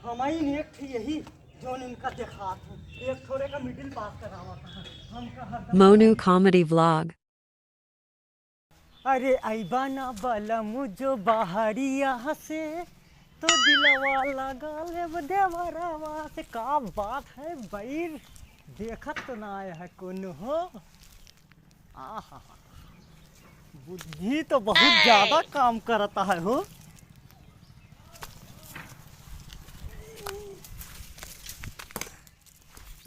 हमारी एक थी यही जो इनका देखा था, एक थोड़े का मिडिल पास करावा था हमका हर Monu Comedy Vlog. अरे ऐबा ना बला मुझो बाहरी यहाँ से तो दिलवा लगा ले देवरावा से। का बात है बैर, देखत तो ना आया है कौन हो। आहा, बुद्धि तो बहुत ज्यादा काम करता है हो।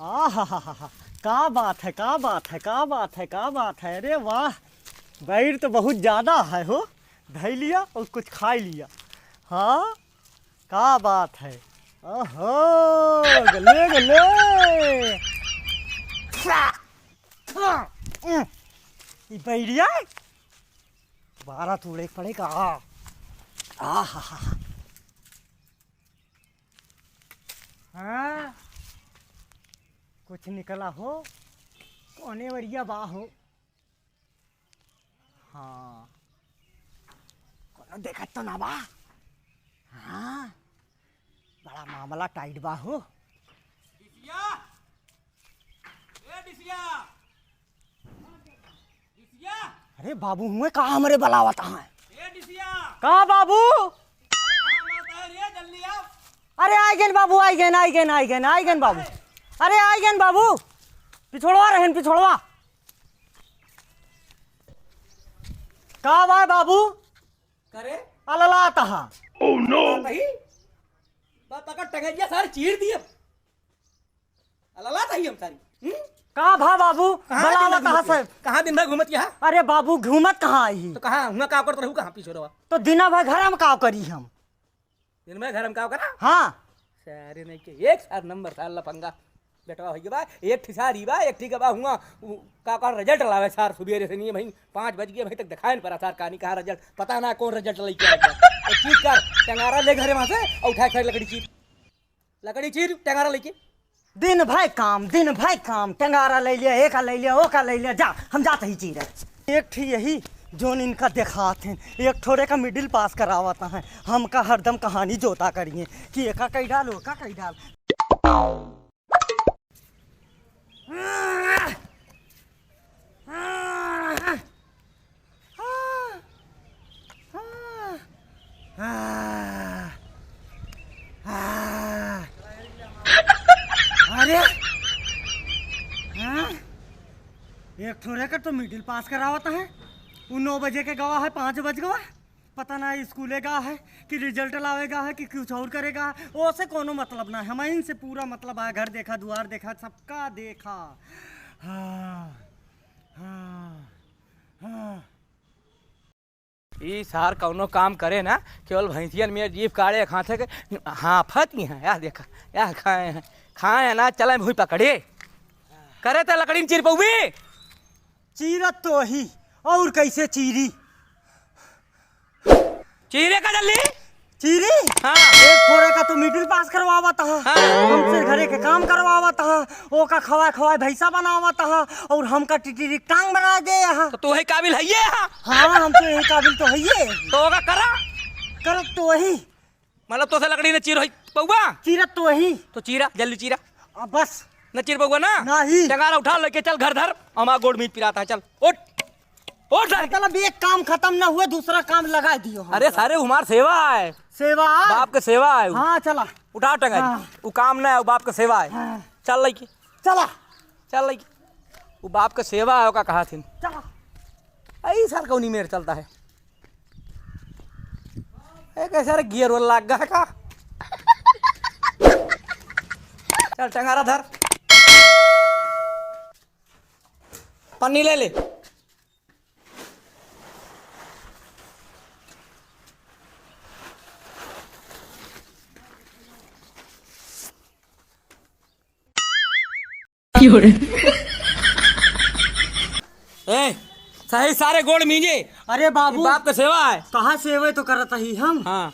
आहा, का बात है, का बात है, का बात है, का बात है। अरे वाह, बैर तो बहुत ज़्यादा है हो। धै लिया और कुछ खा लिया। हाँ, का बात है। ओहो, गले गले ये बैरिया 12 तोड़े पड़ेगा। आहा, हाँ कुछ निकला हो, कोने बढ़िया बा हो। हाँ, कोनो देखत तो ना बा। हाँ, बड़ा मामला टाइट बा हो। डिसिया, ए डिसिया, डिसिया, अरे बाबू हुए कहाँ हमारे बलावत है। ए डिसिया, कहाँ बाबू? अरे कहाँ मारता है रे, जल्दी आओ। अरे आई गए बाबू, आई गए, आई गए, आई गए, आई गए बाबू। अरे आई गए बाबू, पिछोड़वा रहन पिछोड़वा। का बा बाबू? करे अललाता हा। ओह नो भाई, बात पकड़ टंगैया सारी चीर दी अब। अल्लाह ताही हम सारी। का भा बाबू बलावत हा सब। कहाँ दिन भर घूमत यहाँ? अरे बाबू घूमत कहाँ आई? तो कहाँ हुआ का करत रहू, कहाँ पीछे रहा? तो दिना भर घर में का करी हम। दिन में घर में का करा? हाँ सारे नहीं के एक सार नंबर सार लफंगा बेटवा हो बा, एक ठिसारी बा, एक ठीक बा हुआ का रिजल्ट लावे सार सुबेरे से नहीं भाई 5 बज गए भाई तक दिखाए पड़ा सार कहानी कहाँ रिजल्ट पता ना कौन रिजल्ट लेके आया। एक चीज कर, टंगारा ले घरे वहां से और उठा कर लकड़ी चीर टंगारा लेके। दिन भाई काम, दिन भाई काम। टंगारा ले लिया, एक ले लिया, ओ का ले लिया, जा हम जाते ही चीर। एक थी यही जोन इनका दिखाते हैं, एक थोड़े का मिडिल पास करावाता है हमका हरदम कहानी जोता करिए कि एका कई डाल ओका कई डाल। अरे हाँ? एक थोड़े का तो मिडिल पास करावता है। वो 9 बजे के गवा है, 5 बज गवा। पता ना स्कूले गा है कि रिजल्ट लावेगा है कि कुछ और करेगा। वो से कोनो मतलब ना है, हमें इनसे पूरा मतलब है। घर देखा, द्वार देखा, सबका देखा। हाँ हाँ हाँ। ई सार कौनो काम करे ना केवल भैंसियन में जीप काढ़े खाते के हाफत ही है यार। देखा यार खाए ना चले भूई पकड़े करे तो लकड़ी चीर पौबी चीरत तो ही और कैसे चीरी? चीरे का जल्दी चीरी। हाँ। एक थोड़े का तो मिडिल पास करवावता है। हाँ। हमसे घरे के काम करवावता है। ओ का खवाए खवाए भैंसा बनावता है और हमका टिटी टांग बना दे यहाँ। तो तू है काबिल है ये? हाँ हम तो यही काबिल तो है ये। तो होगा करा करत तो वही, मतलब तो से लकड़ी ने चीर पौवा चीरत तो वही। तो चीरा जल्दी चीरा बस न चीर पौवा ना नहीं। टंगारा उठा लेके चल घर धर हमारा गोड़ मीट पिराता है। चल उठ उठ। मतलब एक काम खत्म ना हुए दूसरा काम लगा दियो हम। अरे सारे हमार सेवा है, सेवा बाप के सेवा है। हाँ चला उठा टंगा हाँ। वो काम ना है, वो बाप के सेवा है। हाँ। चल लड़की चला चल लड़की, वो बाप के सेवा है का कहा थी। चला। आई सर कौनी मेर चलता है कैसे गियर वाला लाग गया का। चल टंगारा धर, पन्नी ले ले। ए सही सारे गोड़ मीजे। अरे बाबू बाप का सेवा है। कहाँ सेवे तो करत ही हम। हाँ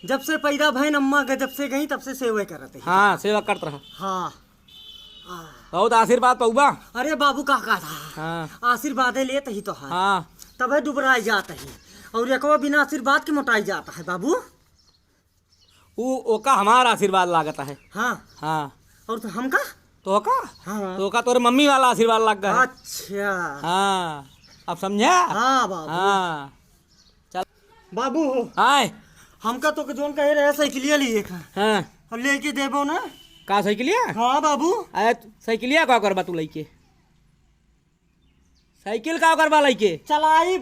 जब से पैदा भैन अम्मा के जब से गई तब से सेवे करत ही। हाँ सेवा करत रहा। हाँ बहुत आशीर्वाद पौबा। अरे बाबू का था। हाँ आशीर्वाद लेते ही तो है, हाँ तबे दुबराई जाता है और एक बिना आशीर्वाद के मोटाई जाता है बाबू। वो ओका हमारा आशीर्वाद लागता है। हाँ हाँ और तो हमका तो का हाँ तो का तोरे मम्मी वाला आशीर्वाद लग गया है। अच्छा हाँ अब समझा। हाँ बाबू हाँ चल बाबू आए। हमका तो जोन कहे रहे साइकिलिया लिए खा हाँ और लेके देबो ना। का साइकिलिया? हाँ बाबू अरे साइकिलिया का करबा तू लइके? साइकिल का करबा लइके? चलाई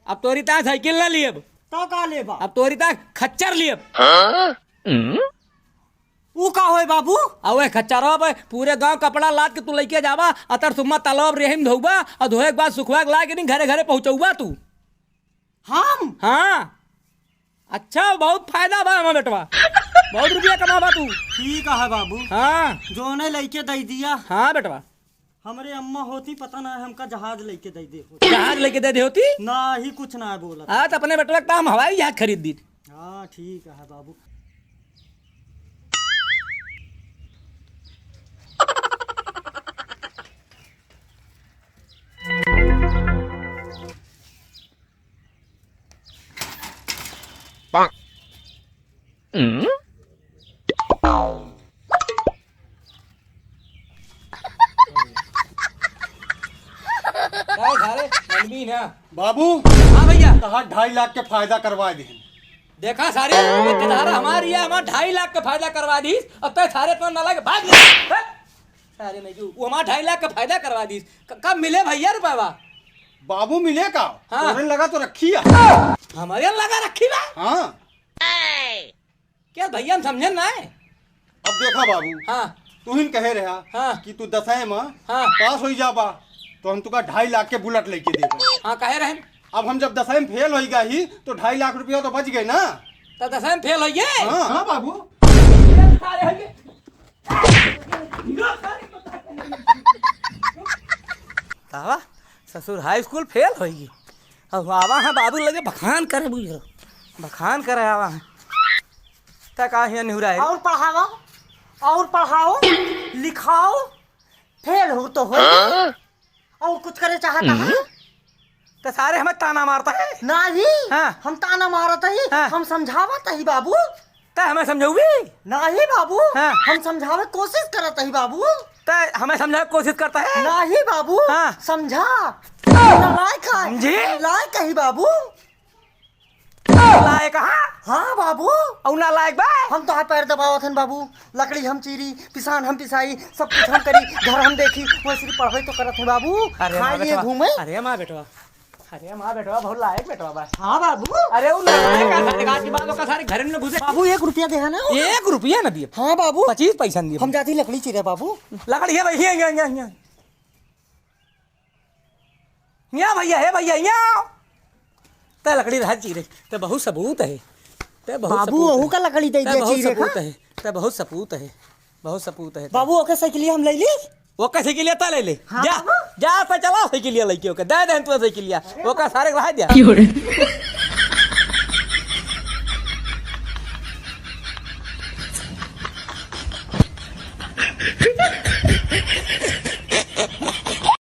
अब तोरी ता साइकिल ना लियब, तो का लेबा अब तोरी ता खच्चर लियब। ऊ का होए बाबू? अवे खच्चरवा पे पूरे गांव कपड़ा लाद के तू लइके जावा, अतर सुम्मा तालाब रेहिम धोबा और धोए के बाद सुखवा के ला के नहीं घरे घरे पहुंचौबा तू। हम हाँ अच्छा बहुत फायदा बा हमार बेटवा, बहुत रुपया कमाबा तू। ठीक है बाबू हाँ जो ने लेके दे दिया। हाँ बेटवा हमारे अम्मा होती पता ना है हमका जहाज लेके दे दे जहाज लेके दे होती। ना ही कुछ ना है बोला। हाँ तो अपने बेटवा का हम हवाई जहाज खरीद दी। हाँ ठीक है बाबू। बाबू हाँ भैया कहा 2.5 लाख के फायदा करवा दी। देखा सारे हमारी है, हमारा 2.5 लाख का फायदा करवा दी और तो सारे तो ना लगे भाग गए। सारे नहीं वो हमारा 2.5 लाख का फायदा करवा दी। कब मिले भैया रुपया? बाबू मिले का? हाँ। तोरे लगा तो रखी है। हमारे यहाँ लगा रखी बा। हाँ क्या भैया हम समझे ना है। अब देखा बाबू हाँ तू ही कहे रहा हाँ कि तू 10 में हाँ पास हो जाबा तो हम तुका 2.5 लाख के बुलेट लेके देबे। हाँ कहे रहे अब हम जब 10 में फेल हो गई तो 2.5 लाख रुपया तो बच गए ना। तो 10 में फेल हो गए। हाँ हाँ बाबू तावा ससुर हाई स्कूल फेल होगी अब आवा है बाबू लगे बखान करे बुझो बखान करे आवा है तक आ निहुरा है। और पढ़ाओ लिखाओ फेल हो तो हो और कुछ करे चाहता है तो सारे हमें ताना मारता है ना ही। हाँ। हम ताना मारत ही हाँ। हम समझावत ही बाबू तो हमें समझाऊगी ना ही बाबू। हाँ। हम समझावे कोशिश करत ही बाबू तो हमें समझाने की कोशिश करता है ना ही बाबू। हाँ। समझा नालायक है समझी? लायक ही बाबू। लायक कहाँ हाँ बाबू और ना लायक बा। हम तो हाथ पैर दबावत हन बाबू। लकड़ी हम चीरी पिसान हम पिसाई सब कुछ हम करी घर हम देखी वो सिर्फ पढ़ाई तो करत है बाबू। अरे खाए माँ लिए बेटवा घूमे। अरे माँ बेटवा अरे माँ बेटवा बहुत लायक बेटवा बा। हाँ बाबू अरे वो लायक आज की बात का सारे घर में घुसे। बाबू 1 रुपया दे है ना। 1 रुपया ना दिए। हाँ बाबू 25 पैसा दिए। हम जाती लकड़ी चीरे बाबू। लकड़ी है भैया यहाँ भैया है भैया यहाँ ते लकड़ी रह चीरे ते बहुत सबूत है ते बहुत बाबू सबूत वहू है। का लकड़ी दे ते दिया बहुत चीरे सबूत का। है ते बहुत सबूत है बहुत सबूत है। बाबू ओके साइकिलिया हम ले ली। वो कैसे के लिए ता ले ले हाँ जा बाबू। जा पे चला साइकिलिया लेके ओके दे दे तू साइकिलिया वो का सारे रहा दिया।